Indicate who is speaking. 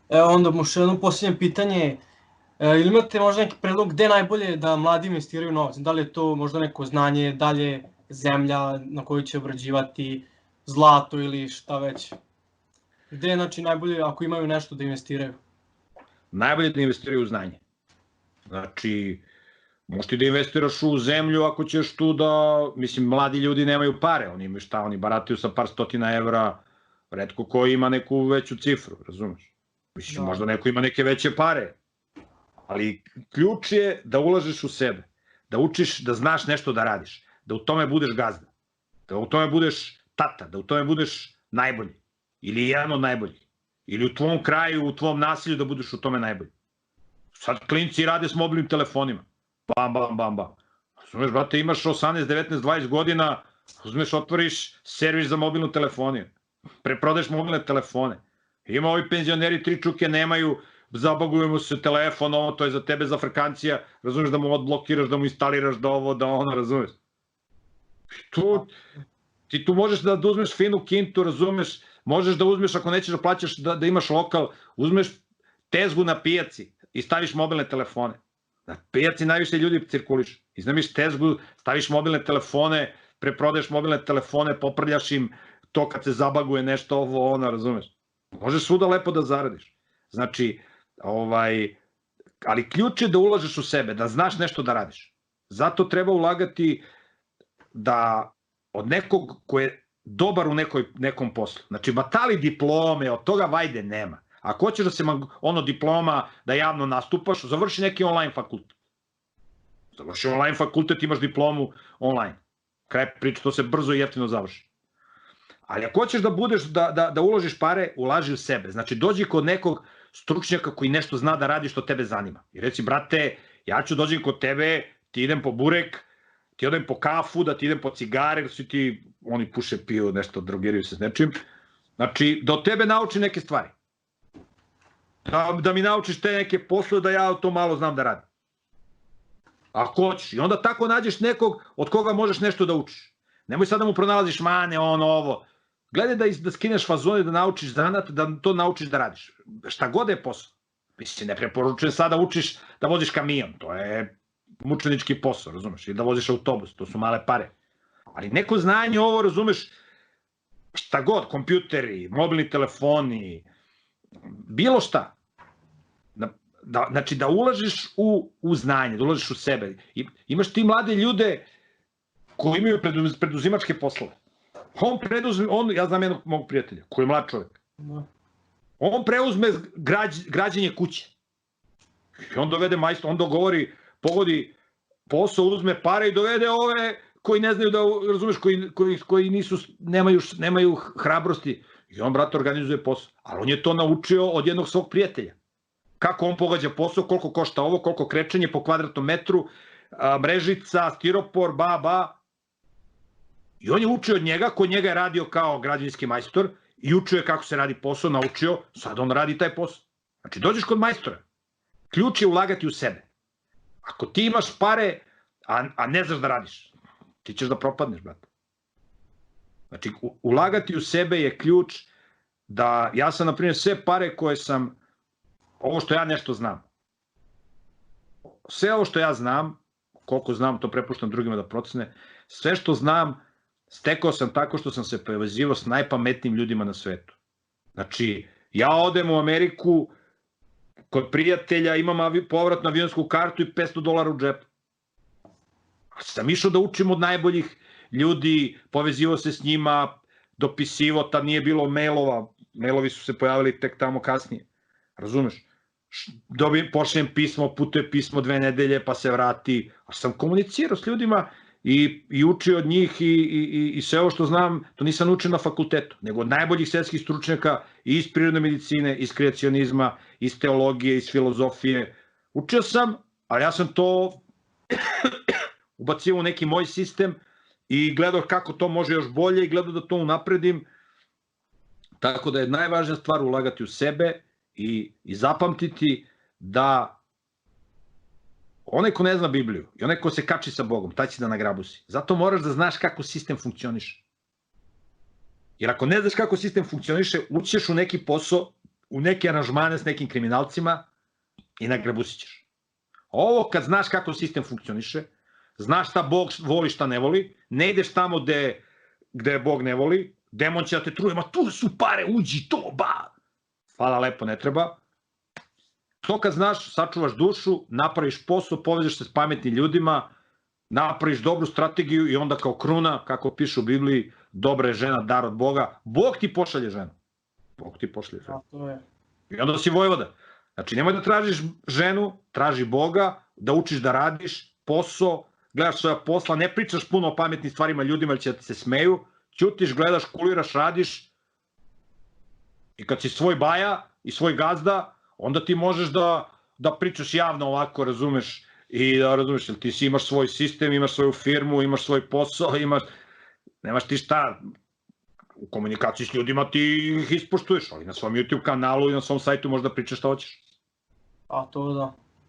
Speaker 1: Evo onda mu še jedno posljednje pitanje. Ili imate možda neki predlog gde najbolje da mladi investiraju novac? Da li je to možda neko znanje, da li je zemlja na koju će obrađivati zlato ili šta već? Gde je znači najbolje ako imaju nešto da investiraju?
Speaker 2: Najbolje da investiraju u znanje. Znači, možeš ti da investiraš u zemlju ako ćeš tu da, mislim, mladi ljudi nemaju pare, oni imaju šta, oni barataju sa par stotina evra, retko ko ima neku veću cifru, razumeš? Mislim, možda neko ima neke veće pare, ali ključ je da ulažeš u sebe, da učiš, da znaš nešto da radiš, da u tome budeš gazda, da u tome budeš tata, da u tome budeš najbolji, ili jedan od najboljih, ili u tvom kraju, u tvom nasilju da budeš u tome najbolji. Sad klinci rade s mobilnim telefonima, bam, bam, bam, bam. Razumeš, brate, imaš 18, 19, 20 godina, razumeš, otvoriš servis za mobilnu telefoniju, preprodaješ mobilne telefone. Ima ovi penzioneri, 3 čuke nemaju, zabagujemo se telefon, ovo, to je za tebe, za Frkancija, razumeš, da mu odblokiraš, da mu instaliraš, da ovo, da ono, razumeš. Ti tu možeš da uzmeš finu kintu, razumeš, možeš da uzmeš, ako nećeš da plaćaš, da imaš lokal, uzmeš tezgu na pijaci i staviš mobilne telefone. Na pijaci najviše ljudi cirkuliš. Iznamiš tezgu, staviš mobilne telefone, preprodaješ mobilne telefone, poprljaš im to kad se zabaguje nešto, ovo, ono, razumeš. Možeš svuda lepo da zaradiš. Znači, ali ključ je da ulažeš u sebe, da znaš nešto da radiš. Zato treba ulagati da od nekog ko je dobar u nekom poslu. Znači, batali diplome, od toga vajde nema. Ako hoćeš da se diploma, da javno nastupaš, završi neki online fakultet. Završi online fakultet, imaš diplomu online. Kraj priče, to se brzo i jeftino završi. Ali ako hoćeš da budeš, da uložiš pare, ulaži u sebe. Znači, dođi kod nekog stručnjaka koji nešto zna da radi što tebe zanima. I reci, brate, ja ću dođem kod tebe, ti idem po burek, ti odem po kafu, da ti idem po cigare, da svi ti, oni puše, piju, nešto, drogiraju se s nečim. Znači, da od tebe nauči neke stvari. Da mi naučiš te neke posle, da ja to malo znam da radim. Ako hoćeš. I onda tako nađeš nekog od koga možeš nešto da učiš. Nemoj sad da mu pronalaziš mane, ono, ovo. Gledaj da skineš fazone, da naučiš zanat, da to naučiš da radiš. Šta god je posao. Mislim, ne preporučujem sad da učiš da voziš kamion. To je mučenički posao, razumeš? I da voziš autobus, to su male pare. Ali neko znanje ovo, razumeš, šta god, kompjuteri, mobilni telefoni, bilo šta. Znači, da ulažiš u znanje, da ulažiš u sebe. Imaš ti mlade ljude koji imaju preduzimačke poslove. Ja znam jednog mog prijatelja, koji je mlad čovjek. On preuzme građenje kuće. I on dovede majstora, on dogovori, pogodi posao, uzme pare i dovede ove koji ne znaju da, razumeš, koji nemaju hrabrosti. I on, brate, organizuje posao. Ali on je to naučio od jednog svog prijatelja. Kako on pogađa posao, koliko košta ovo, koliko krečenje po kvadratnom metru, mrežica, stiropor, I on je učio od njega, kod njega je radio kao građevinski majstor i učio je kako se radi posao, naučio, sad on radi taj posao. Znači, dođeš kod majstora, ključ je ulagati u sebe. Ako ti imaš pare, a ne znaš da radiš, ti ćeš da propadneš, brate. Znači, ulagati u sebe je ključ da, ja sam, na primjer, sve pare koje sam, ovo što ja nešto znam, sve ovo što ja znam, koliko znam, to prepuštam drugima da procene, sve što znam, stekao sam tako što sam se povezivao s najpametnijim ljudima na svetu. Znači, ja odem u Ameriku, kod prijatelja, imam povratnu avionsku kartu i $500 u džepu. Sam išao da učim od najboljih ljudi, povezivao se s njima, dopisivo, tad nije bilo mailova, mailovi su se pojavili tek tamo kasnije. Razumeš? Pošljem pismo, putuje pismo 2 nedelje, pa se vrati. A sam komunicirao s ljudima i učio od njih i sve ovo što znam, to nisam učio na fakultetu, nego od najboljih svetskih stručnjaka iz prirodne medicine, iz kreacionizma, iz teologije, iz filozofije. Učio sam, ali ja sam to ubacio u neki moj sistem i gledao kako to može još bolje i gledao da to unapredim. Tako da je najvažnija stvar ulagati u sebe i zapamtiti da onaj ko ne zna Bibliju i onaj ko se kači sa Bogom, taj će da nagrabusi. Zato moraš da znaš kako sistem funkcioniše. Jer ako ne znaš kako sistem funkcioniše, ućeš u neki posao u neke aranžmane s nekim kriminalcima i nagrebusit ćeš. Ovo kad znaš kako sistem funkcioniše, znaš šta Bog voli, šta ne voli, ne ideš tamo gde Bog ne voli, demon će da te truje, ma tu su pare, uđi to, ba! Hvala lepo, ne treba. To kad znaš, sačuvaš dušu, napraviš posao, povežeš se s pametnim ljudima, napraviš dobru strategiju i onda kao kruna, kako piše u Bibliji, dobra je žena, dar od Boga. Bog ti pošalje ženu. Bog ti pošalje ženu. I onda si vojvoda. Znači, nemoj da tražiš ženu, traži Boga, da učiš da radiš, posao, gledaš svoja posla, ne pričaš puno o pametnim stvarima ljudima, jer će da se smeju, ćutiš, gledaš, kuliraš, radiš i kad si svoj baja i svoj gazda, onda ti možeš da pričaš javno ovako, razumeš, i da razumeš, jer ti imaš svoj sistem, imaš svoju firmu, imaš svoj posao, nemaš ti šta, u komunikaciji s ljudima ti ih ispoštuješ, ali na svom YouTube kanalu i na svom sajtu možeš da pričaš šta hoćeš.
Speaker 1: A to da.